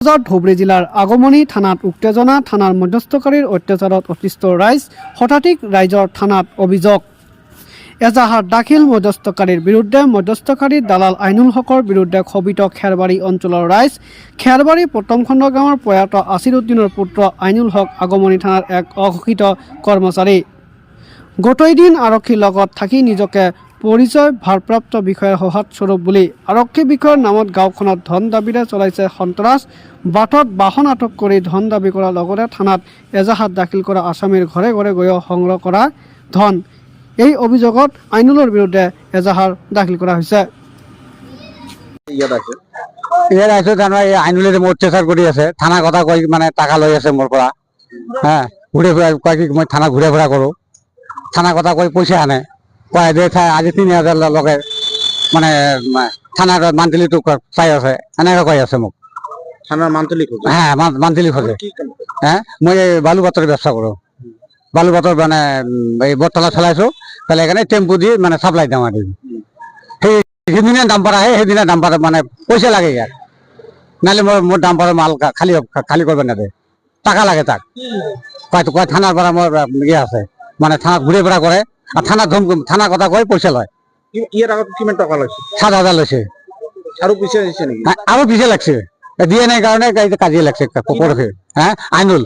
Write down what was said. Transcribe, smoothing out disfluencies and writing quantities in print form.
ধুবুৰী জিলাৰ আগমনী থানাত উত্তেজনা থানাৰ মধ্যস্থকাৰীৰ অত্যাচাৰত অতিষ্ঠ ৰাইজ হঠাৎ ৰাইজৰ থানাত অভিযোগ এজাহাৰ দাখিল মধ্যস্থকাৰীৰ বিৰুদ্ধে মধ্যস্থকাৰী দালাল আইনুল হকৰ বিৰুদ্ধে ক্ষোভিত খেৰবাৰী অঞ্চলৰ ৰাইজ খেৰবাৰী প্ৰথমখণ্ড গাঁৱৰ প্ৰয়াত আছিৰুদ্দিনৰ পুত্ৰ আইনুল হক আগমনী থানাৰ এক অঘোষিত কৰ্মচাৰী গোটেই দিন আৰক্ষীৰ লগত থাকি নিজকে পৰিচয় ভাৰপ্ৰাপ্ত বিষয়াৰ সহায়ত স্বৰূপ বুলি আৰক্ষী বিষয়াৰ নামত গাঁওখনত ধন দাবীৰে চলাইছে সন্ত্ৰাস বাটত বাহন আটক কৰি ধন দাবী কৰাৰ লগতে থানাত এজাহাত দাখিল কৰা আসামীৰ ঘৰে ঘৰে গৈ সংগ্ৰহ কৰা ধন এই অভিযোগত আইনুলৰ বিৰুদ্ধে এজাহাৰ দাখিল কৰা হৈছে। ইয়াত আছো তাৰমানে আইনুলে মোৰ অত্যাচাৰ কৰি আছে থানা কথা কৈ মানে টাকা লৈ আছে মোৰ পৰা হ্যাঁ ঘূৰে ফুৰা কয় কি মই থানা ঘূৰে ফুৰা কৰোঁ থানা কথা কৈ পইচা আনে কয় দে আজি ৩,০০০ লগে মানে থানাৰ মান্থলিটো চাই আছে এনেকৈ কৈ আছে মোক থানাৰ মান্থলি খোঁজে হ্যাঁ মান্থলি খোঁজে হ্যাঁ মই বালু পাতৰ ব্যৱস্থা কৰোঁ বালু পাতৰ মানে এই বটতলা চলাইছোঁ পেলাই কেনে টেম্পু দি মানে চাপ্লাই দিওঁ আৰু সেই সেইদিনা ডাম্পাৰ আহে সেইদিনা ডাম্পাৰ মানে পইচা লাগে ইয়াত নাহলে মোৰ ডাম্পাৰৰ মাল খালী কৰিব নেদে টাকা লাগে তাক কয় থানাৰ পৰা মোৰ ইয়ে আছে মানে থানাত ঘূৰে ফুৰা কৰে আৰু থানা কথা কৈ পইচা লয় ইয়াৰ আগত কিমান টাকা লাগছে ৭,০০০ লৈছে আৰু পিছে দিছে নেকি আৰু পিছে লাগছে দিয়ে নাই কাৰণে কাজিয়া লাগছে পৰহি হ্যাঁ আইনুল